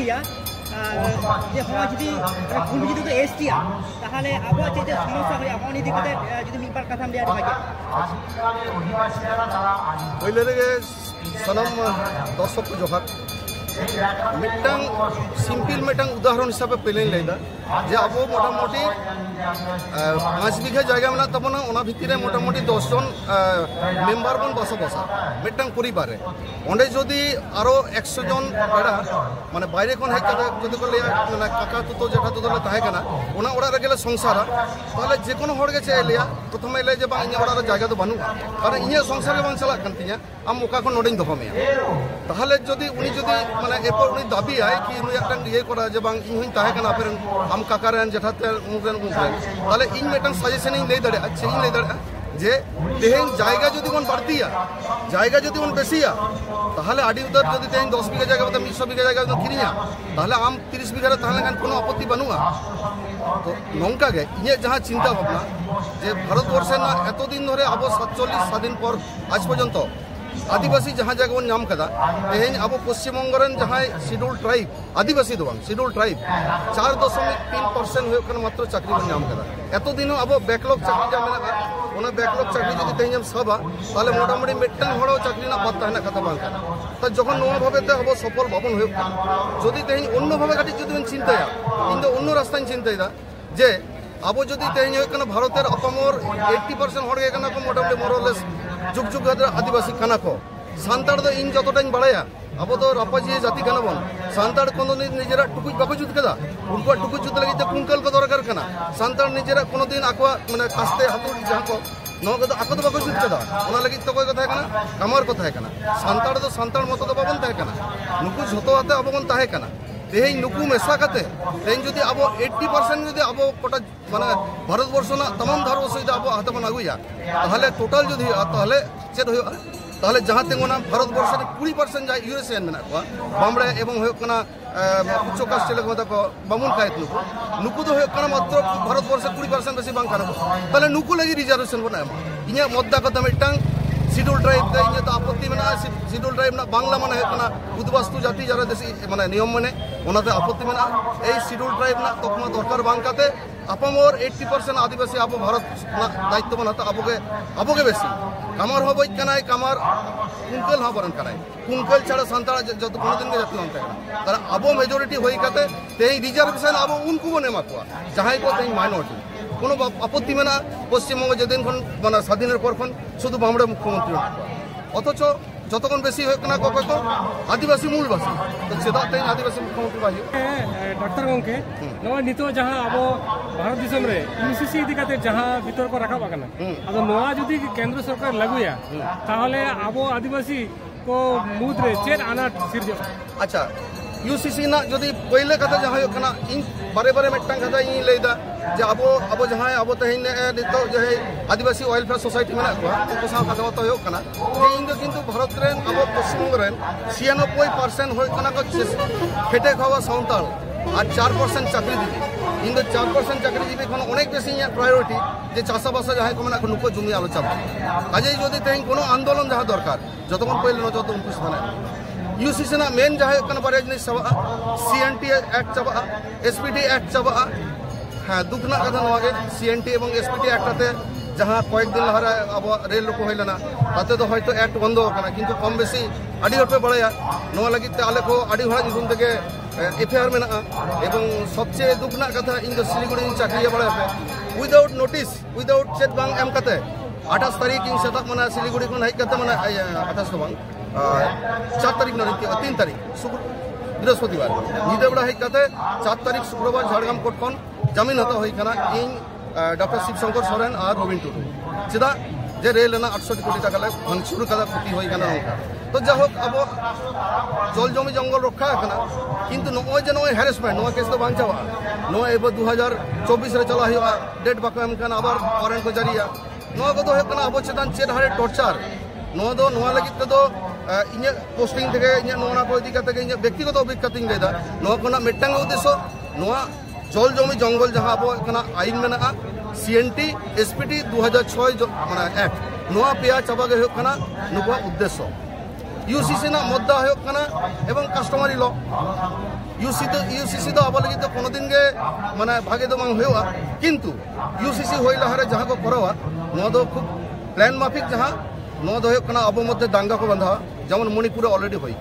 ᱞᱟᱹᱭᱟ যে হওয়া যদি ভুল যদি তো এসটিয়া তাহলে আবহাওয়া যে সমস্যা হয় আবহাওয়া নিয়ে দিকে যদি মিটবার কথা আমি আর ভাগে পहिले ᱨᱮᱜᱮ ᱥᱟᱱᱟᱢ দর্শক ᱠᱚ ᱡᱚᱦᱟᱨ मिट्टांग सिंपल मिट्टांग उदाहरण हिसाब से पहले लैदा जे अब मोटामुटी 5 बीघा जगह में तबना ओना भितर मोटामुटी 10 जन मेम्बर बन बसा मिट्टांग परिवार ओंडे जदि आरो 100 जन पेड़ा माने बाहर खन हेज कते जदि को ले माने काका तो जेठा तो ले ताहे कना ओना ओड़ा रे गेले संसार ताले जे कोनो हर गे चे लिया प्रथमे ले जे बा इnya ओड़ा रे जगह तो बानु कारण इnya संसार रे बांग चला कन तिया आम ओका खन नोडिन दफा में ताहले जदि उनी जदि माने एपर उनी दाबी है कि उनी एकटांग ये करा जे बांग इन हुइन ताहे कना फेर आम काका रेन जेठा ते उनरेन ताहले इन मेटांग सजेशन इन ले दड़े अच्छा इन ले दड़े जे तेहेन जायगा जदि बन बढ़तिया जायगा जदि बन बेसिया ताहले आडी उधर जदि तेहेन 10 बीघा जगह मतलब 100 बीघा जगह किनिया ताहले आम 30 बीघा रे ताहले कान कोनो आपत्ति बनुआ तो नौका गे इने जहां चिंता भावना जे भारतवर्ष ना एतो दिन धरे अब 47 स्वाधीन पर आज पर्यंत आदिवासी जहां जगह बन नाम कदा तेहेन अब पश्चिम बंगरन जहां शेड्यूल ट्राइब आदिवासी दो बांग शेड्यूल ट्राइब 4.3% होय कन मात्र चाकरी बन नाम कदा एतो दिन अब बैकलॉग चाकरी जा मेना ओना बैकलॉग चाकरी जदि तेहेन सबा ताले मोटामुटी मिट्टन हड़ो चाकरी ना पत्ता है ना कथा बांग ता जखन नोआ भावे ते अब सफल भवन होय जदि तेहेन अन्य भावे काटी जदि चिंताया इन दो अन्य रास्ता चिंतायदा जे अब जदि तेहेन होय कन भारतेर अपमर 80% हड़ गे कना को मोटामुटी मोरलेस जुग जुग आदिवासी खाना को सानताड़ दो इन जतटाñ बाड़ाया अब तो रापाजी जाति खाना बन सानताड़ कोनो निजेरा टुकुज बाको जुत कदा उनको टुकुज जुत लगी कुंकल को दरकार कना सानताड़ निजेरा कोनो दिन आकवा माने कास्ते हातुड़ जहां को नो कदा आको तो बाको जुत कदा ओना लगी तो कोई कथा कना कामर कथा है कना सानताड़ दो सानताड़ मत दो बाबन ताहे कना नुकु झतो आते अब बन ताहे कना तेहेन नुकु मेसा कते तेहेन जदि अब 80% जदि अब कोटा माने भारतवर्ष ना तमाम धारो से अब हाथ बन आगुया ताहले टोटल जदि ताहले चेद होय ताहले जहां तेंगोना भारतवर्ष रे 20% जा यूएसएन मेना को बामड़े एवं होय कना उच्च कास्ट लेक मत को बामुन कायत नुकु दो होय कना मात्र भारतवर्ष 20% बेसी बांग काना ताहले नुकु लगी रिजर्वेशन बना इnya मद्दा कता मिटांग शेड्यूल ट्राइब का इन तो आपत्ति में शेड्यूल ट्राइब ना बांग्ला मन है उद्वास्तु जाति जरा देसी माने नियम माने ओनाते आपत्ति में ए शेड्यूल ट्राइब ना तकमा दरकार बांग काते अपमोर 80% आदिवासी अब भारत दायित्व बनाता अबोगे बेसी कामार हो बई कनाय कामार कुंकल हो बरन कनाय कुंकल छाड़ा सांताड़ जत कोनो दिन के जाति होता है तारा अबो मेजॉरिटी होई काते तेई रिजर्वेशन अब उनको बने माकुआ जहां को तेई माइनॉरिटी কোনো আপত্তি মেনা পশ্চিমবঙ্গ যেদিন মানে স্বাধীনের পর শুধু বামড়ে মুখ্যমন্ত্রী অথচ যতক্ষণ বেশি হয় না কত আদিবাসী মূলবাসী তো সেটা আদিবাসী মুখ্যমন্ত্রী বাহি ডাক্তার গঙ্কে নয় নিত যাহা আবো ভারত দিশম রে ইউসিসি ইদিকাতে যাহা বিতর্ক রাখা বাগানা আদো নয়া যদি কেন্দ্র সরকার লাগুয়া তাহলে আবো আদিবাসী को মুদ্রে চের আনাট সিরজে আচ্ছা यूसीसी ना जदि पहले कथा जहां कना इन बारे बारे मिट्टांग कथा इन लेदा जे अब जहां अब तहिन नितो जे आदिवासी वेलफेयर सोसाइटी मेना को उनको साव कथा तो हो कना जे इन किंतु भारत रेन अब पश्चिम बंग रेन 96% होय कना को खेटे खावा सावताल और 4% चाकरी दिबी इन 4% चाकरी दिबी कोन अनेक बेसी प्रायोरिटी जे चाषाबासा जहां को मेना को नुको जमी आलोचना काजे जदि तहिन कोनो आंदोलन जहां दरकार जतक्षण पहले न जत उनको स्थाने यूसीसी ना मेन जहां कना बारे जिनिस चबा सीएनटी एक्ट चबा एसपीटी एक्ट चबा हाँ दुखना कथा नवागे सीएनटी एवं एसपीटी एक्ट आते जहां कয়েক दिन लहारा अब रेल को होइलना ताते तो हयतो एक्ट बंद होकना किंतु कम बेसी आडी हर पे बड़ाया नवा लगी ते आले को आडी हरा निसुन तके एफआईआर मेना एवं सबसे दुखना कथा इन दो सिलीगुड़ी चाकरी बड़ा पे विदाउट नोटिस विदाउट चेक बांग एम कते 28 तारीख इन सेता मना सिलीगुड़ी को हई कते मना 28 तो बांग 4 तारीख न 3 तारीख बृहस्पतिवार निदे बड़ा हई कते 4 तारीख शुक्रवार झाड़ग्राम कोर्ट खन जमीन हता होई कना इन डॉक्टर शिवशंकर सोरेन और रविन टुडू चेदा जे रेल ना 800 कोटी टाका ले भांगचुर कदा क्षति होई कना नोका तो जाहोक अब जल जमी जंगल रक्षा कना किंतु नोय जे नोय हैरेसमेंट नोय केस तो बांग चावा नोय एब 2024 रे चला हिया डेट बाको एम कना आबार वारंट को जारिया नोय को तो है कना अब चेतन चेद हारे टॉर्चर नोय दो नोय लगी तो इन्या पोस्टिंग थे इन्या नोना को इदी कते इन्या व्यक्तिगत अभिज्ञता इन लेदा नोय कोना मिट्टांग उद्देश्य नोय जल जमी जंगल जहां अब कना आईन मेना सीएनटी एसपीटी 2006 माने एक्ट नोआ पेया चाबागे हो कना नुवा उद्देश्य यूसीसी ना मुद्दा हो कना एवं कस्टमरी लॉ यूसीसी तो अब लगे तो कोनो दिन के माने भागे तो मांग होगा किंतु यूसीसी होई लहारे जहां को करवा नो दो खूब प्लान माफिक जहां नो दो अब मध्य दांगा को बंधा जेमन मणिपुर अलरेडी होई